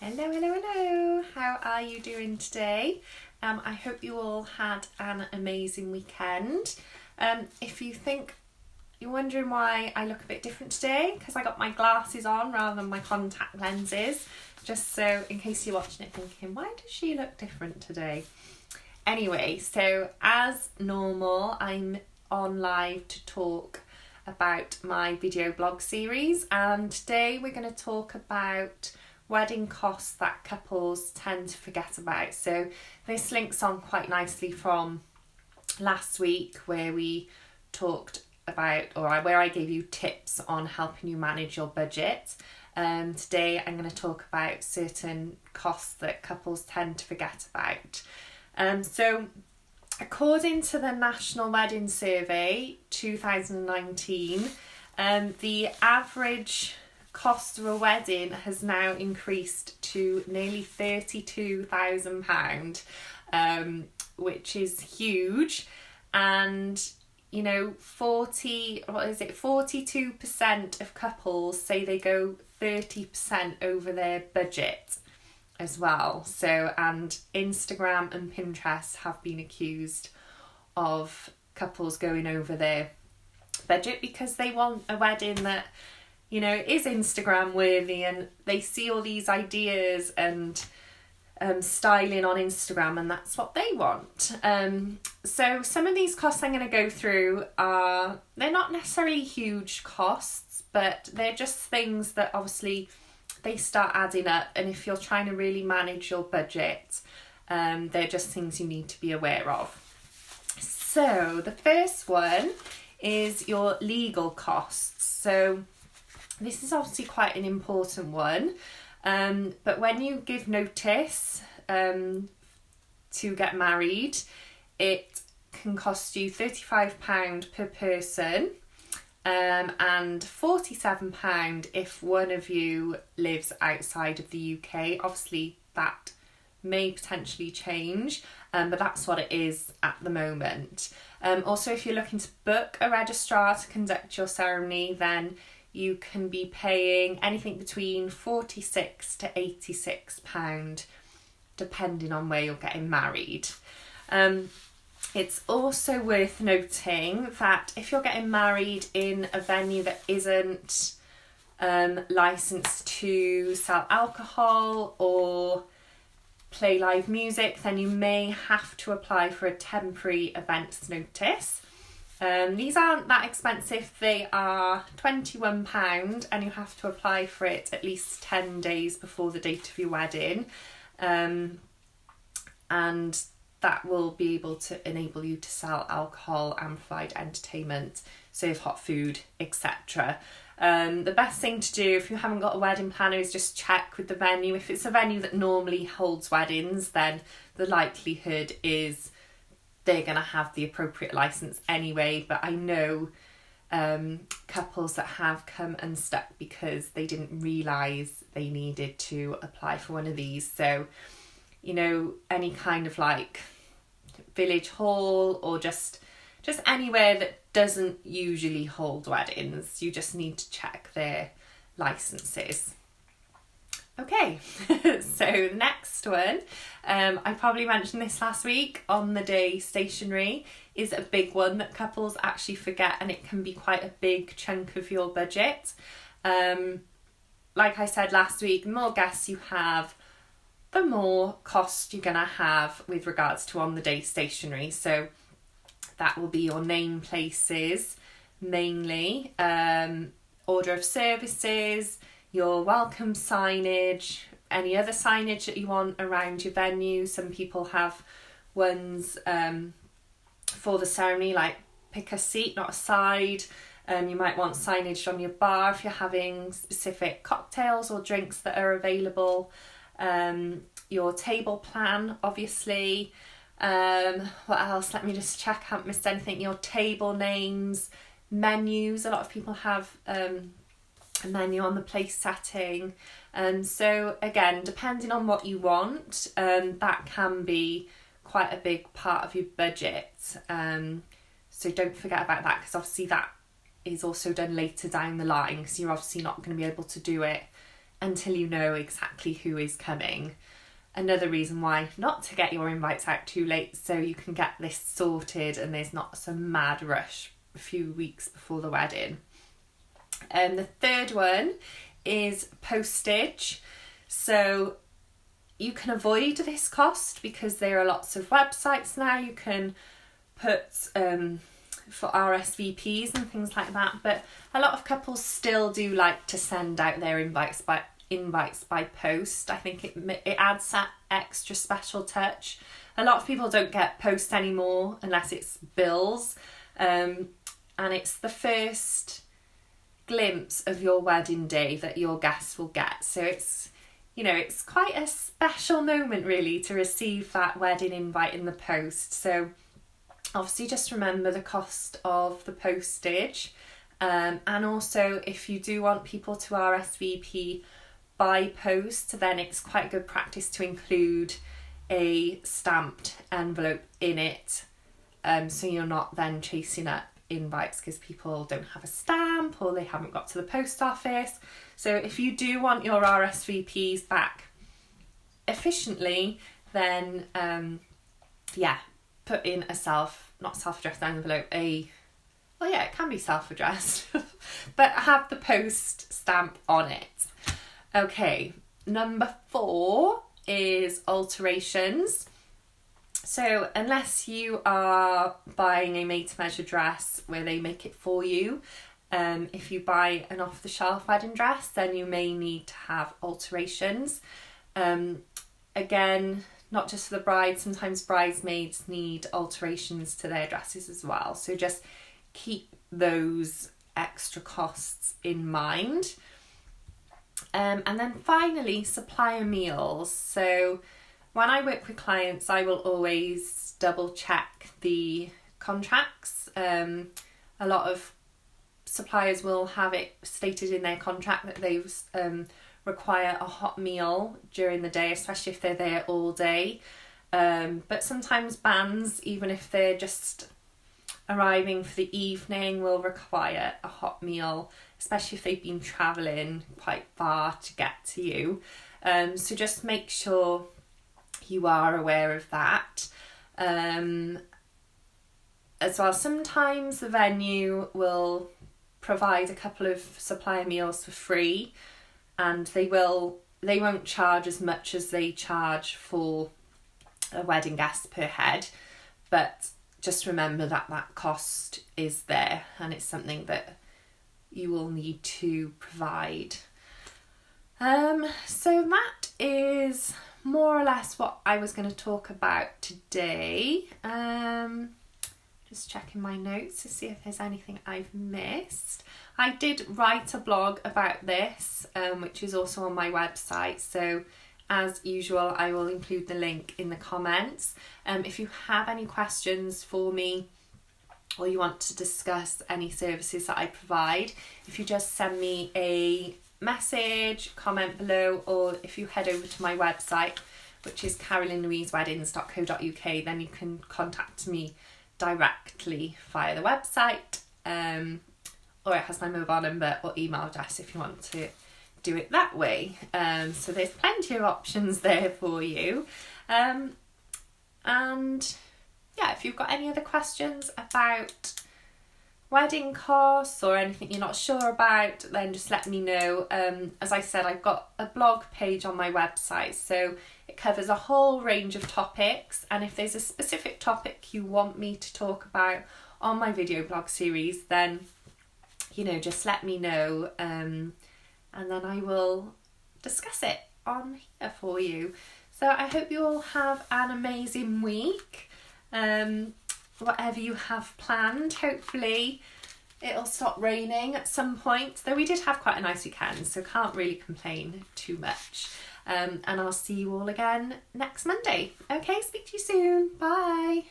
Hello, hello, hello. How are you doing today? I hope you all had an amazing weekend. If you think you're wondering why I look a bit different today, because I got my glasses on rather than my contact lenses, just so in case you're watching it thinking, why does she look different today? Anyway, so as normal, I'm on live to talk about my video blog series, and today we're going to talk about wedding costs that couples tend to forget about. So this links on quite nicely from last week where we talked about, or where I gave you tips on helping you manage your budget. Today I'm going to talk about certain costs that couples tend to forget about. So according to the National Wedding Survey 2019, the average cost of a wedding has now increased to nearly £32,000, which is huge. And 42% of couples say they go 30% over their budget as well. So, and Instagram and Pinterest have been accused of couples going over their budget because they want a wedding that is Instagram worthy, and they see all these ideas and styling on Instagram, and that's what they want. So some of these costs I'm going to go through they're not necessarily huge costs, but they're just things that obviously they start adding up, and if you're trying to really manage your budget, they're just things you need to be aware of. So the first one is your legal costs. So this is obviously quite an important one, but when you give notice to get married, it can cost you £35 per person, and £47 if one of you lives outside of the UK. Obviously that may potentially change, but that's what it is at the moment. Also, if you're looking to book a registrar to conduct your ceremony, then you can be paying anything between £46 to £86, depending on where you're getting married. It's also worth noting that if you're getting married in a venue that isn't licensed to sell alcohol or play live music, then you may have to apply for a temporary events notice. These aren't that expensive. They are £21, and you have to apply for it at least 10 days before the date of your wedding, and that will be able to enable you to sell alcohol and provide entertainment, serve hot food, etc. The best thing to do if you haven't got a wedding planner is just check with the venue. If it's a venue that normally holds weddings, then the likelihood is they're going to have the appropriate license anyway. But I know couples that have come unstuck because they didn't realise they needed to apply for one of these. So, any kind of like village hall or just anywhere that doesn't usually hold weddings, you just need to check their licenses. Okay, so the next one, I probably mentioned this last week, on the day stationery is a big one that couples actually forget, and it can be quite a big chunk of your budget. Like I said last week, the more guests you have, the more cost you're going to have with regards to on the day stationery. So that will be your name places mainly, order of services, your welcome signage, any other signage that you want around your venue. Some people have ones for the ceremony, like pick a seat, not a side. You might want signage on your bar if you're having specific cocktails or drinks that are available. Your table plan, obviously. What else? Let me just check I haven't missed anything. Your table names, menus. A lot of people have a menu on the place setting. So again, depending on what you want, that can be quite a big part of your budget. So don't forget about that, because obviously that is also done later down the line, because you're obviously not going to be able to do it until you know exactly who is coming. Another reason why not to get your invites out too late, so you can get this sorted and there's not some mad rush a few weeks before the wedding. The third one is postage. So you can avoid this cost because there are lots of websites now you can put for RSVPs and things like that, but a lot of couples still do like to send out their invites by post. I think it adds that extra special touch. A lot of people don't get post anymore unless it's bills, and it's the first glimpse of your wedding day that your guests will get. So it's, you know, it's quite a special moment really to receive that wedding invite in the post. So obviously just remember the cost of the postage, and also if you do want people to RSVP by post, then it's quite good practice to include a stamped envelope in it, so you're not then chasing up invites because people don't have a stamp or they haven't got to the post office. So if you do want your RSVPs back efficiently, then put in a not self-addressed envelope, it can be self-addressed, but have the post stamp on it. Okay, number 4 is alterations. So unless you are buying a made-to-measure dress where they make it for you, if you buy an off-the-shelf wedding dress, then you may need to have alterations. Again, not just for the bride, sometimes bridesmaids need alterations to their dresses as well. So just keep those extra costs in mind. And then finally, supplier meals. So when I work with clients, I will always double check the contracts. A lot of suppliers will have it stated in their contract that they require a hot meal during the day, especially if they're there all day. But sometimes bands, even if they're just arriving for the evening, will require a hot meal, especially if they've been travelling quite far to get to you. So just make sure you are aware of that. As well, sometimes the venue will provide a couple of supplier meals for free, and they won't charge as much as they charge for a wedding guest per head, but just remember that cost is there and it's something that you will need to provide. So that is more or less what I was going to talk about today. Just checking my notes to see if there's anything I've missed. I did write a blog about this, which is also on my website. So as usual, I will include the link in the comments. If you have any questions for me or you want to discuss any services that I provide, if you just send me a message, comment below, or if you head over to my website, which is carolynlouiseweddings.co.uk, then you can contact me directly via the website, or it has my mobile number or email address if you want to do it that way. So there's plenty of options there for you. And yeah, if you've got any other questions about wedding costs or anything you're not sure about, then just let me know. As I said, I've got a blog page on my website, so it covers a whole range of topics, and if there's a specific topic you want me to talk about on my video blog series, then just let me know, and then I will discuss it on here for you. So I hope you all have an amazing week. Whatever you have planned, hopefully it'll stop raining at some point, though we did have quite a nice weekend, so can't really complain too much. And I'll see you all again next Monday. Okay, speak to you soon. Bye.